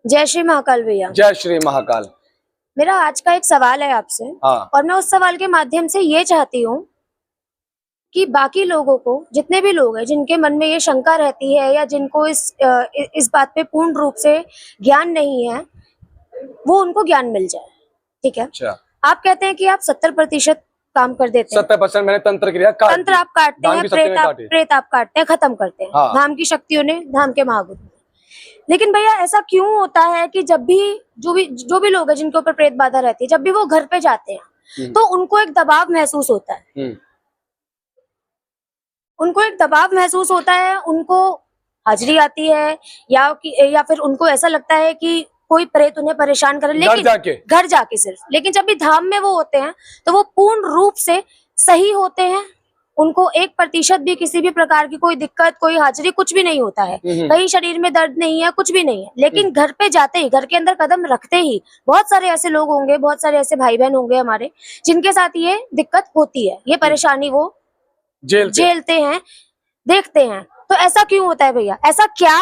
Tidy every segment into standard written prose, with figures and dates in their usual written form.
जय श्री महाकाल भैया। जय श्री महाकाल। मेरा आज का एक सवाल है आपसे। हाँ। और मैं उस सवाल के माध्यम से ये चाहती हूँ कि बाकी लोगों को, जितने भी लोग हैं जिनके मन में ये शंका रहती है या जिनको इस बात पे पूर्ण रूप से ज्ञान नहीं है, वो उनको ज्ञान मिल जाए। ठीक है। अच्छा। आप कहते हैं कि आप 70% काम कर देते हैं। 70% मैंने तंत्र क्रिया काट तंत्र आप काटते हैं, प्रेत आप काटते हैं, खत्म करते हैं। हाँ। धाम की शक्तियों ने, धाम के महागुरु। लेकिन भैया ऐसा क्यों होता है कि जब भी जो भी लोग हैं जिनके ऊपर प्रेत बाधा रहती है, जब भी वो घर पे जाते हैं तो उनको एक दबाव महसूस होता है। उनको एक दबाव महसूस होता है, उनको हाजिरी आती है या फिर उनको ऐसा लगता है कि कोई प्रेत उन्हें परेशान करे, लेकिन घर जाके सिर्फ। लेकिन जब भी धाम में वो होते हैं तो वो पूर्ण रूप से सही होते हैं। उनको 1% भी किसी भी प्रकार की कोई दिक्कत, कोई हाजिरी, कुछ भी नहीं होता है। कहीं शरीर में दर्द नहीं है, कुछ भी नहीं है। लेकिन घर पे जाते ही, घर के अंदर कदम रखते ही बहुत सारे ऐसे लोग होंगे, बहुत सारे ऐसे भाई बहन होंगे हमारे, जिनके साथ ये दिक्कत होती है, ये परेशानी वो झेलते हैं, देखते हैं। तो ऐसा क्यों होता है भैया? ऐसा क्या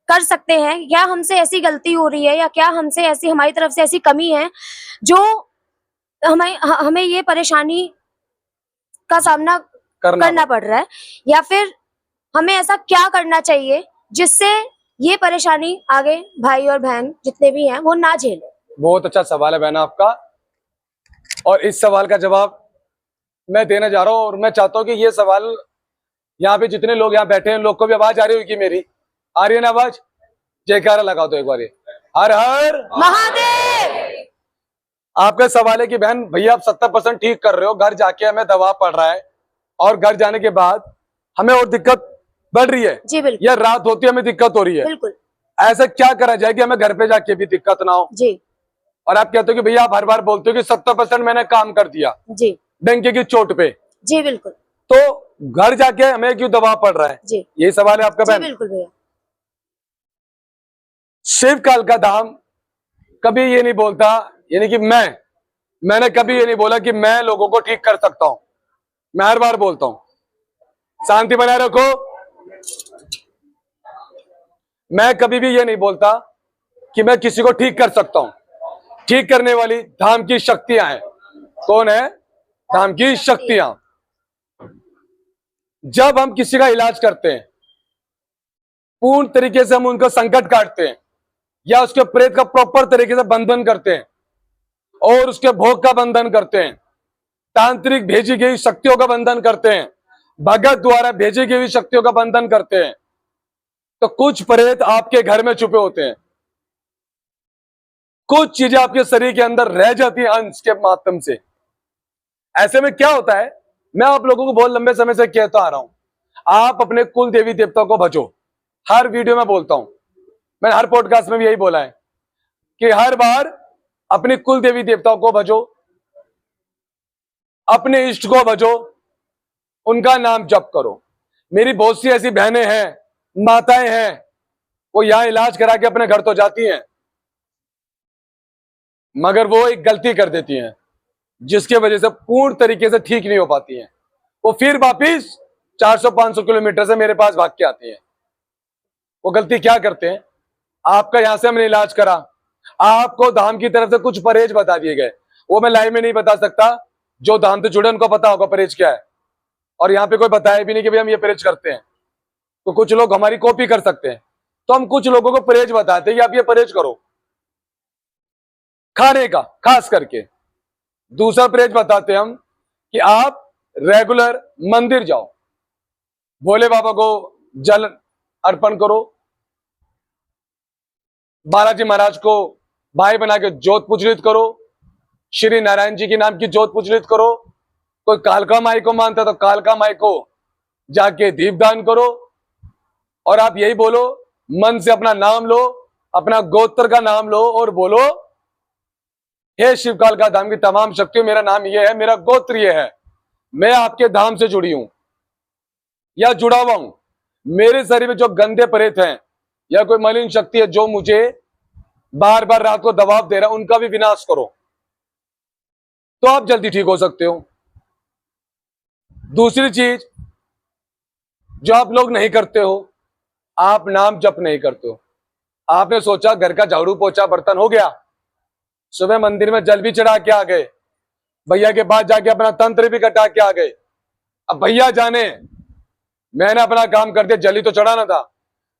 कर सकते हैं? क्या हमसे ऐसी गलती हो रही है या क्या हमसे ऐसी, हमारी तरफ से ऐसी कमी है जो हमें ये परेशानी का सामना करना पड़ रहा है, या फिर हमें ऐसा क्या करना चाहिए जिससे ये परेशानी आगे भाई और बहन जितने भी हैं वो ना झेले? बहुत अच्छा सवाल है बहन आपका, और इस सवाल का जवाब मैं देने जा रहा हूँ। और मैं चाहता हूँ कि ये सवाल यहाँ पे जितने लोग यहाँ बैठे हैं, लोग को भी आवाज आ रही होगी, मेरी आ रही है ना आवाज? जयकारा लगा दो एक बार, हर हर महादेव। आपका सवाल है कि बहन भैया आप 70% ठीक कर रहे हो, घर जाके हमें दबाव पड़ रहा है और घर जाने के बाद हमें और दिक्कत बढ़ रही है। जी बिल्कुल। या रात होती है हमें दिक्कत हो रही है। बिल्कुल। ऐसा क्या करा जाए कि हमें घर पे जाके भी दिक्कत ना हो? जी। और आप कहते हो कि भैया आप हर बार बोलते हो कि 70% मैंने काम कर दिया जी, डंके की चोट पे। जी बिल्कुल। तो घर जाके हमें क्यों दबाव पड़ रहा है? जी, यही सवाल है आपका बहन? बिल्कुल भैया। शिव काल का धाम कभी ये नहीं बोलता, यानी कि मैंने कभी ये नहीं बोला कि मैं लोगों को ठीक कर सकता हूं। मैं हर बार बोलता हूं शांति बनाए रखो। मैं कभी भी ये नहीं बोलता कि मैं किसी को ठीक कर सकता हूं। ठीक करने वाली धाम की शक्तियां हैं। कौन है? धाम की शक्तियां। जब हम किसी का इलाज करते हैं, पूर्ण तरीके से हम उनका संकट काटते हैं या उसके प्रेत का प्रॉपर तरीके से बंधन करते हैं और उसके भोग का बंधन करते हैं, तांत्रिक भेजी गई शक्तियों का बंधन करते हैं, भगत द्वारा भेजी गई शक्तियों का बंधन करते हैं, तो कुछ प्रेत आपके घर में छुपे होते हैं। कुछ चीजें आपके शरीर के अंदर रह जाती हैं अंश के माध्यम से। ऐसे में क्या होता है, मैं आप लोगों को बहुत लंबे समय से कहता आ रहा हूं, आप अपने कुल देवी देवता को भजो। हर वीडियो में बोलता हूं, मैंने हर पॉडकास्ट में भी यही बोला है कि हर बार अपने कुल देवी देवताओं को भजो, अपने इष्ट को भजो, उनका नाम जप करो। मेरी बहुत सी ऐसी बहनें हैं, माताएं हैं, वो यहां इलाज करा के अपने घर तो जाती हैं, मगर वो एक गलती कर देती हैं जिसके वजह से पूर्ण तरीके से ठीक नहीं हो पाती हैं। वो फिर वापिस 400-500 किलोमीटर से मेरे पास भाग के आती हैं। वो गलती क्या करते हैं? आपका यहां से हमने इलाज करा, आपको धाम की तरफ से कुछ परहेज बता दिए गए, वो मैं लाइव में नहीं बता सकता। जो धाम से जुड़े उनको पता होगा परहेज क्या है, और यहाँ पे कोई बताया भी नहीं कि भाई हम ये परहेज करते हैं। तो कुछ लोग हमारी कॉपी कर सकते हैं, तो हम कुछ लोगों को परहेज बताते हैं कि आप ये परहेज करो खाने का, खास करके। दूसरा परहेज बताते हैं हम कि आप रेगुलर मंदिर जाओ, भोले बाबा को जल अर्पण करो, बालाजी महाराज को भाई बना के ज्योत पुजलित करो, श्री नारायण जी के नाम की ज्योत पुजलित करो। कोई कालका माई को मानता है तो कालका माई को जाके दीपदान करो, और आप यही बोलो, मन से अपना नाम लो, अपना गोत्र का नाम लो और बोलो, हे शिव कालका धाम की तमाम शक्तियों, मेरा नाम ये है, मेरा गोत्र ये है, मैं आपके धाम से जुड़ी हूं या जुड़ा हुआ हूं। मेरे शरीर में जो गंदे प्रेत हैं या कोई मलिन शक्ति है जो मुझे बार बार रात को दबाव दे रहा है, उनका भी विनाश करो, तो आप जल्दी ठीक हो सकते हो। दूसरी चीज जो आप लोग नहीं करते हो, आप नाम जप नहीं करते हो। आपने सोचा घर का झाड़ू पोछा बर्तन हो गया, सुबह मंदिर में जल भी चढ़ा के आ गए, भैया के पास जाके अपना तंत्र भी कटा के आ गए। अब भैया जाने, मैंने अपना काम कर दिया, जल ही तो चढ़ाना था।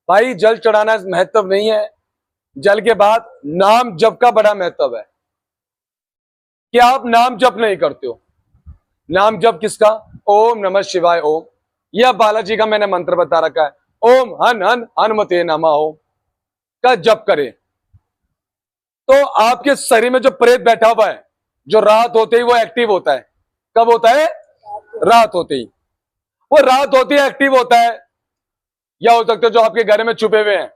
भाई जल चढ़ाना महत्व नहीं है, जल के बाद नाम जप का बड़ा महत्व है। क्या आप नाम जप नहीं करते हो? नाम जप किसका? ओम नमः शिवाय ओम, यह बालाजी का मैंने मंत्र बता रखा है। ओम हन हन हनुमते नमः ओम का जप करें तो आपके शरीर में जो प्रेत बैठा हुआ है, जो रात होते ही वो एक्टिव होता है। कब होता है? रात होते ही। वो रात होती है एक्टिव होता है, या हो सकता है जो आपके घर में छुपे हुए हैं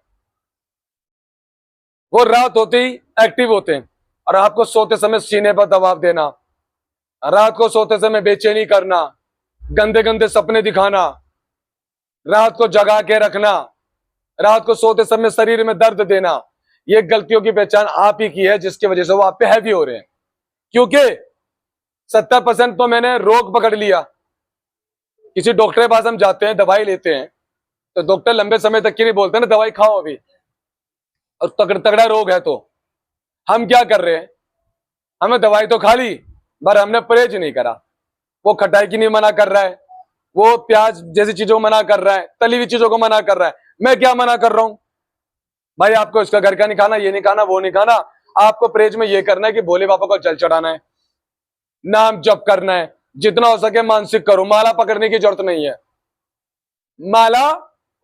वो रात होते ही एक्टिव होते हैं। और आपको सोते समय सीने पर दबाव देना, रात को सोते समय बेचैनी करना, गंदे गंदे सपने दिखाना, रात को जगा के रखना, रात को सोते समय शरीर में दर्द देना, ये गलतियों की पहचान आप ही की है, जिसकी वजह से वो आप पे हैवी हो रहे हैं। क्योंकि 70% तो मैंने रोग पकड़ लिया। किसी डॉक्टर के पास हम जाते हैं, दवाई लेते हैं, तो डॉक्टर लंबे समय तक की नहीं बोलते ना दवाई खाओ अभी, और तगड़ा रोग है तो हम क्या कर रहे हैं? हमने दवाई तो खा ली पर हमने परहेज नहीं करा। वो खटाई की नहीं मना कर रहा है, वो प्याज जैसी चीजों को मना कर रहा है, तली हुई चीजों को मना कर रहा है। मैं क्या मना कर रहा हूं? भाई आपको इसका घर का नहीं खाना, ये नहीं खाना, वो नहीं खाना, आपको परहेज में ये करना है कि भोले बाबा को जल चढ़ाना है, नाम जप करना है, जितना हो सके मानसिक करो। माला पकड़ने की जरूरत नहीं है, माला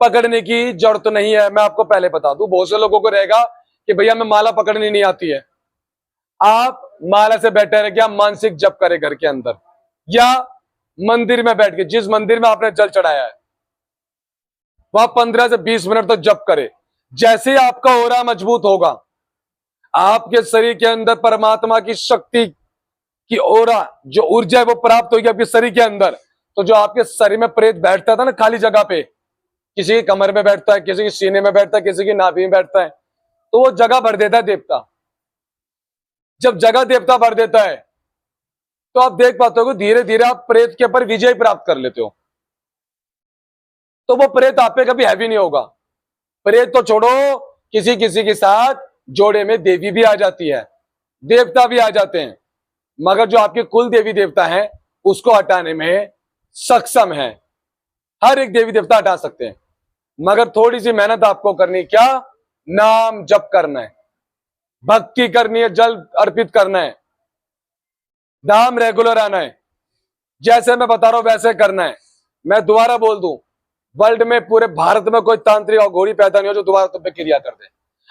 पकड़ने की जरूरत नहीं है। मैं आपको पहले बता दूं, बहुत से लोगों को रहेगा कि भैया मैं माला पकड़नी नहीं आती है। आप माला से बेटर है कि आप मानसिक जप करें घर के अंदर, या मंदिर में बैठ के, जिस मंदिर में आपने जल चढ़ाया है वहां 15 से 20 मिनट तक जप करें। जैसे आपका ऑरा मजबूत होगा, आपके शरीर के अंदर परमात्मा की शक्ति की ऑरा, जो ऊर्जा है वो प्राप्त होगी आपके शरीर के अंदर, तो जो आपके शरीर में प्रेत बैठता था ना खाली जगह पे, किसी की कमर में बैठता है, किसी की सीने में बैठता है, किसी की नाभि में बैठता है, तो वो जगह भर देता है देवता। जब जगह देवता भर देता है तो आप देख पाते हो धीरे धीरे आप प्रेत के ऊपर विजय प्राप्त कर लेते हो। तो वो प्रेत आप पे कभी हैवी नहीं होगा। प्रेत तो छोड़ो, किसी किसी के साथ जोड़े में देवी भी आ जाती है, देवता भी आ जाते हैं, मगर जो आपके कुल देवी देवता हैं उसको हटाने में सक्षम है। हर एक देवी देवता हटा सकते हैं, मगर थोड़ी सी मेहनत आपको करनी। क्या? नाम जप करना है, भक्ति करनी है, जल अर्पित करना है, नाम रेगुलर आना है, जैसे मैं बता रहा हूं वैसे करना है। मैं दोबारा बोल दूं, वर्ल्ड में, पूरे भारत में कोई तांत्रिक और घोड़ी पैदा नहीं हो जो दोबारा तुम पे क्रिया कर दे।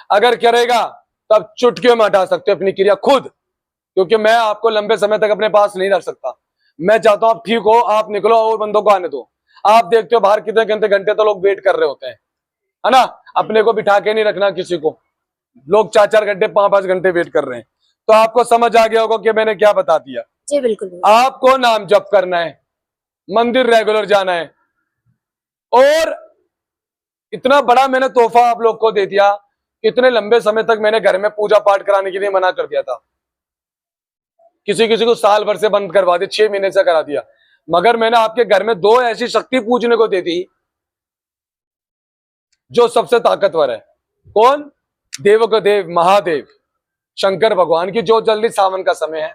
अगर करेगा तो आप चुटकियों में हटा सकते हो अपनी क्रिया खुद, क्योंकि मैं आपको लंबे समय तक अपने पास नहीं रख सकता। मैं चाहता हूं आप ठीक हो, आप निकलो और बंदों को आने दो। आप देखते हो बाहर कितने घंटे घंटे तो लोग वेट कर रहे होते हैं, है ना? अपने को बिठा के नहीं रखना किसी को, लोग 4-4 घंटे 5-5 घंटे वेट कर रहे हैं। तो आपको समझ आ गया होगा कि मैंने क्या बता दिया। जी बिल्कुल। आपको नाम जप करना है, मंदिर रेगुलर जाना है, और इतना बड़ा मैंने तोहफा आप लोग को दे दिया। इतने लंबे समय तक मैंने घर में पूजा पाठ कराने के लिए मना कर दिया था, किसी किसी को साल भर से बंद करवा दिया, 6 महीने से करा दिया, मगर मैंने आपके घर में 2 ऐसी शक्ति पूजने को दे दी जो सबसे ताकतवर है। कौन? देव का देव महादेव शंकर भगवान की जोत जल रही, सावन का समय है,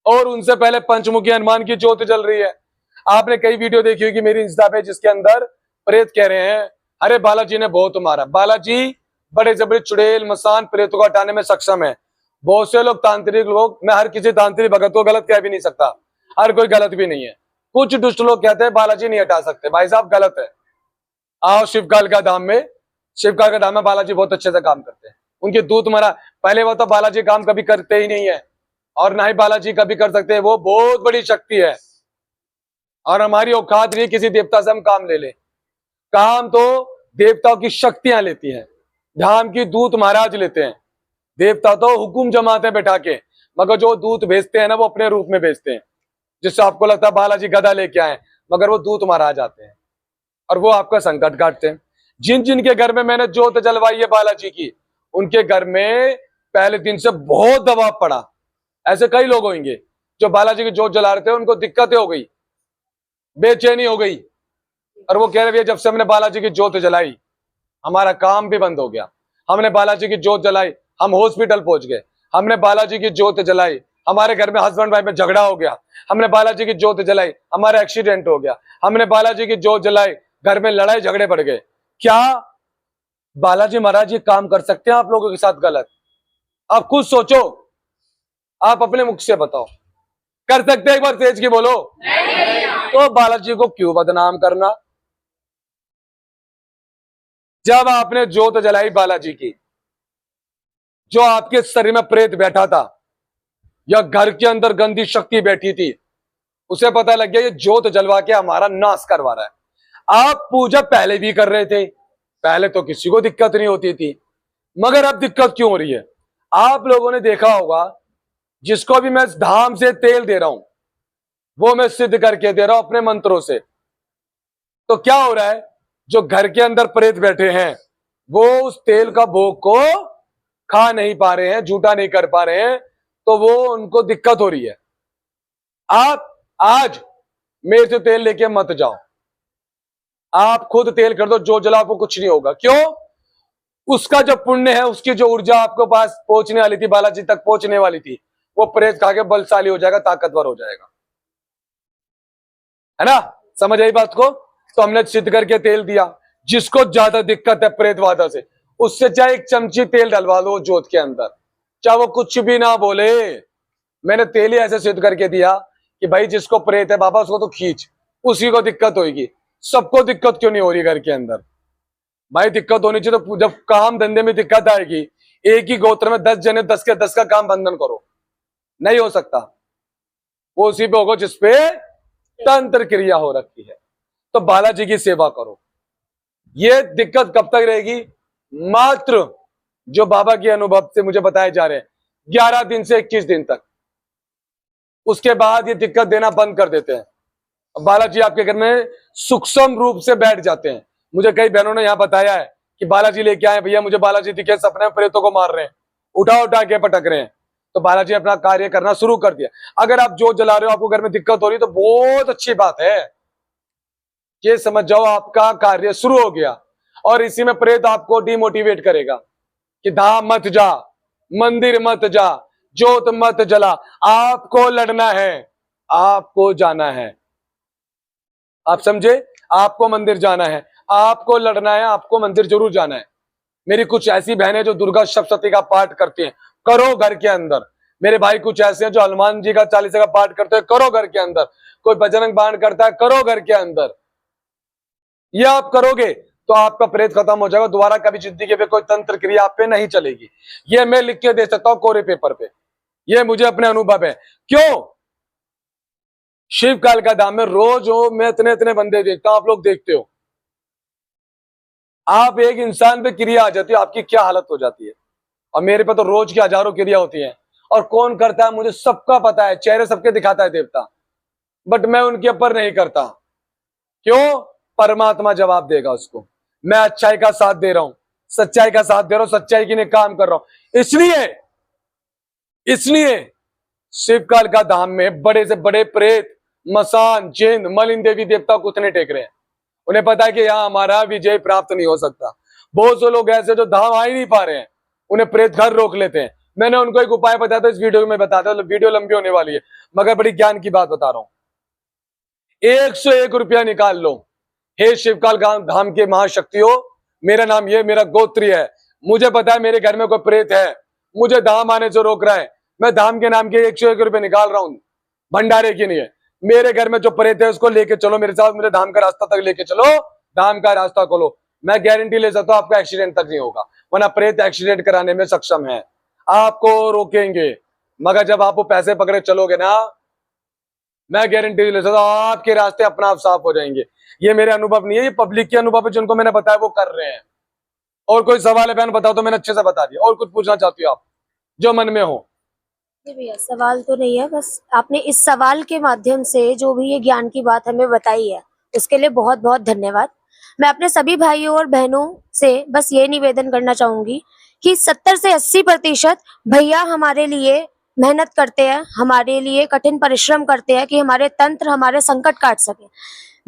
और उनसे पहले पंचमुखी हनुमान की जोत जल रही है। आपने कई वीडियो देखी होगी मेरी इंस्टा पे, जिसके अंदर प्रेत कह रहे हैं अरे बालाजी ने बहुत मारा। बालाजी बड़े से बड़े चुड़ैल मसान प्रेतों को हटाने में सक्षम है। बहुत से लोग, तांत्रिक लोग, मैं हर किसी तांत्रिक भगत को गलत कह भी नहीं सकता, हर कोई गलत भी नहीं है। कुछ दुष्ट लोग कहते हैं बालाजी नहीं हटा सकते, भाई साहब गलत है। आओ शिवकाल का धाम में, शिवकाल का धाम में बालाजी बहुत अच्छे से काम करते हैं। उनके दूत मरा, पहले वो तो बालाजी काम कभी करते ही नहीं है, और ना ही बालाजी कभी कर सकते हैं। वो बहुत बड़ी शक्ति है, और हमारी औकात नहीं किसी देवता से हम काम ले ले। काम तो देवताओं की शक्तियां लेती हैं, धाम की दूत महाराज लेते हैं। देवता तो हुकुम जमाते हैं बैठा के, मगर जो दूत भेजते हैं ना वो अपने रूप में भेजते हैं। जिससे आपको लगता है बालाजी गदा लेके आए, मगर वो दूत महाराज आते हैं और वो आपका संकट काटते हैं। जिन जिन के घर में मैंने जोत जलवाई है बालाजी की, उनके घर में पहले दिन से बहुत दबाव पड़ा। ऐसे कई लोग होंगे जो बालाजी की जोत जला रहे थे, उनको दिक्कतें हो गई, बेचैनी हो गई, और वो कह रहे भैया जब से हमने बालाजी की जोत जलाई हमारा काम भी बंद हो गया। हमने बालाजी की जोत जलाई, हम हॉस्पिटल पहुंच गए। हमने बालाजी की जोत जलाई, हमारे घर में हस्बैंड वाइफ में झगड़ा हो गया। हमने बालाजी की जोत जलाई, हमारा एक्सीडेंट हो गया। हमने बालाजी की जोत जलाई, घर में लड़ाई झगड़े बढ़ गए। क्या बालाजी महाराज ये काम कर सकते हैं आप लोगों के साथ गलत? आप खुद सोचो, आप अपने मुख से बताओ, कर सकते हैं? एक बार तेज की बोलो। तो बालाजी को क्यों बदनाम करना? जब आपने जोत जलाई बालाजी की, जो आपके शरीर में प्रेत बैठा था या घर के अंदर गंदी शक्ति बैठी थी, उसे पता लग गया ये जोत जलवा के हमारा नाश करवा रहा है। आप पूजा पहले भी कर रहे थे, पहले तो किसी को दिक्कत नहीं होती थी, मगर अब दिक्कत क्यों हो रही है? आप लोगों ने देखा होगा, जिसको भी मैं धाम से तेल दे रहा हूं वो मैं सिद्ध करके दे रहा हूं अपने मंत्रों से। तो क्या हो रहा है, जो घर के अंदर प्रेत बैठे हैं वो उस तेल का भोग को खा नहीं पा रहे हैं, झूठा नहीं कर पा रहे हैं, तो वो उनको दिक्कत हो रही है। आप आज मेरे से तेल लेके मत जाओ, आप खुद तेल कर दो, जो जला आपको कुछ नहीं होगा। क्यों? उसका जो पुण्य है, उसकी जो ऊर्जा आपके पास पहुंचने वाली थी, बालाजी तक पहुंचने वाली थी, वो प्रेत खा के बलशाली हो जाएगा, ताकतवर हो जाएगा, है ना? समझ आई बात को? तो हमने सिद्ध करके तेल दिया। जिसको ज्यादा दिक्कत है प्रेत बाधा से, उससे चाहे एक चमची तेल डलवा लो जोत के अंदर, चाहे वो कुछ भी ना बोले। मैंने तेल ही ऐसे सिद्ध करके दिया कि भाई जिसको प्रेत है बाबा उसको तो खींच, उसी को दिक्कत होगी। सबको दिक्कत क्यों नहीं हो रही घर के अंदर? भाई दिक्कत होनी चाहिए। तो जब काम धंधे में दिक्कत आएगी, एक ही गोत्र में 10 जने 10 के 10 का काम बंधन करो, नहीं हो सकता। वो उसी पे होगा जिसपे तंत्र क्रिया हो रखी है। तो बालाजी की सेवा करो। ये दिक्कत कब तक रहेगी? मात्र जो बाबा के अनुभव से मुझे बताए जा रहे हैं 11 दिन से 21 दिन तक, उसके बाद ये दिक्कत देना बंद कर देते हैं। बालाजी आपके घर में सूक्ष्म रूप से बैठ जाते हैं। मुझे कई बहनों ने यहाँ बताया है कि बालाजी लेके आए भैया, मुझे बालाजी दिखे सपने में प्रेतों को मार रहे हैं, उठा उठा के पटक रहे हैं। तो बालाजी अपना कार्य करना शुरू कर दिया। अगर आप जोत जला रहे हो, आपको घर में दिक्कत हो रही है, तो बहुत अच्छी बात है, ये समझ जाओ आपका कार्य शुरू हो गया। और इसी में प्रेत आपको डिमोटिवेट करेगा कि धाम मत जा, मंदिर मत जा, जोत मत जला। आपको लड़ना है, आपको जाना है। आप समझे? आपको मंदिर जाना है, आपको लड़ना है, आपको मंदिर जरूर जाना है। मेरी कुछ ऐसी बहनें जो दुर्गा सप्तशती का पाठ करती हैं, करो घर के अंदर। मेरे भाई कुछ ऐसे हैं जो हनुमान जी का 40 का पाठ करते हैं, करो घर के अंदर। कोई बजरंग बाण करता है, करो घर के अंदर। ये आप करोगे तो आपका प्रेत खत्म हो जाएगा। दोबारा कभी जिंदगी में कोई तंत्र क्रिया आप पे नहीं चलेगी। ये मैं लिख के दे सकता हूं कोरे पेपर पे, ये मुझे अपने अनुभव है। क्यों? शिव काल का धाम में रोज हो मैं इतने इतने बंदे देखता हूं, आप लोग देखते हो। आप एक इंसान पे क्रिया आ जाती है, आपकी क्या हालत हो जाती है। और मेरे पे तो रोज की हजारों क्रिया होती हैं। और कौन करता है मुझे सबका पता है, चेहरे सबके दिखाता है देवता, बट मैं उनके ऊपर नहीं करता। क्यों? परमात्मा जवाब देगा उसको। मैं अच्छाई का साथ दे रहा हूं, सच्चाई का साथ दे रहा हूं, सच्चाई के लिए काम कर रहा हूं। इसलिए शिवकाल का धाम में बड़े से बड़े प्रेत, मसान, जिन, मलिन देवी देवता को उतने टेक रहे हैं। उन्हें पता है कि यहां हमारा विजय प्राप्त नहीं हो सकता। बहुत से लोग ऐसे जो धाम आ ही नहीं पा रहे हैं, उन्हें प्रेत घर रोक लेते हैं। मैंने उनको एक उपाय बताया था, इस वीडियो में बताता हूं, वीडियो लंबी होने वाली है, मगर बड़ी ज्ञान की बात बता रहा हूं। 101 रुपया निकाल लो। हे शिवकाल धाम के महाशक्तियों, मेरा नाम ये, मेरा गोत्र है, मुझे पता है मेरे घर में कोई प्रेत है, मुझे धाम आने से रोक रहा है। मैं धाम के नाम के 101 रुपए निकाल रहा हूं भंडारे के लिए। मेरे घर में जो प्रेत है उसको लेके चलो मेरे साथ, मेरे धाम का रास्ता तक लेके चलो, धाम का रास्ता खोलो। मैं गारंटी ले सकता हूं आपका एक्सीडेंट तक नहीं होगा, वरना प्रेत एक्सीडेंट कराने में सक्षम है। आपको रोकेंगे, मगर जब आप वो पैसे पकड़े चलोगे ना, मैं गारंटी ले सकता हूं आपके रास्ते अपना आप साफ हो जाएंगे। ये मेरे अनुभव नहीं है, ये पब्लिक के अनुभव है, जिनको मैंने बताया वो कर रहे हैं। और कोई सवाल है बहन बताओ, तो मैंने अच्छे से बता दिया। और कुछ पूछना चाहती हो आप जो मन में हो? नहीं भैया, सवाल तो नहीं है, बस आपने इस सवाल के माध्यम से जो भी ये ज्ञान की बात हमें बताई है उसके लिए बहुत बहुत धन्यवाद। मैं अपने सभी भाइयों और बहनों से बस ये निवेदन करना चाहूंगी कि 70 से 80% भैया हमारे लिए मेहनत करते हैं, हमारे लिए कठिन परिश्रम करते हैं कि हमारे तंत्र, हमारे संकट काट सके।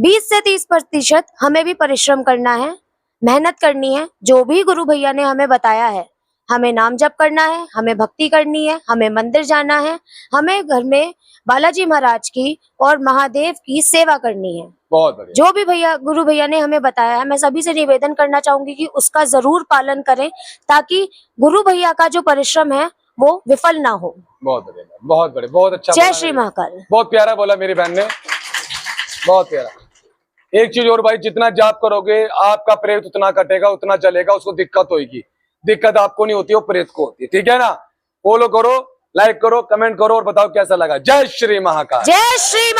20 से 30% हमें भी परिश्रम करना है। मेहनत करनी है, जो भी गुरु भैया ने हमें बताया है, हमें नाम जप करना है, हमें भक्ति करनी है, हमें मंदिर जाना है, हमें घर में बालाजी महाराज की और महादेव की सेवा करनी है। बहुत बढ़िया। जो भी भैया गुरु भैया ने हमें बताया है, मैं सभी से निवेदन करना चाहूंगी कि उसका जरूर पालन करें, ताकि गुरु भैया का जो परिश्रम है वो विफल ना हो। बहुत बढ़िया, बहुत बढ़िया, बहुत अच्छा। जय श्री महाकाल। बहुत प्यारा बोला मेरी बहन ने, बहुत प्यारा। एक चीज और भाई, जितना जाप करोगे आपका प्रेत उतना कटेगा, उतना चलेगा, उसको दिक्कत होगी। दिक्कत आपको नहीं होती, वो प्रेत को होती है। ठीक है ना? फॉलो करो, लाइक करो, कमेंट करो और बताओ कैसा लगा। जय श्री महाकाल। जय श्री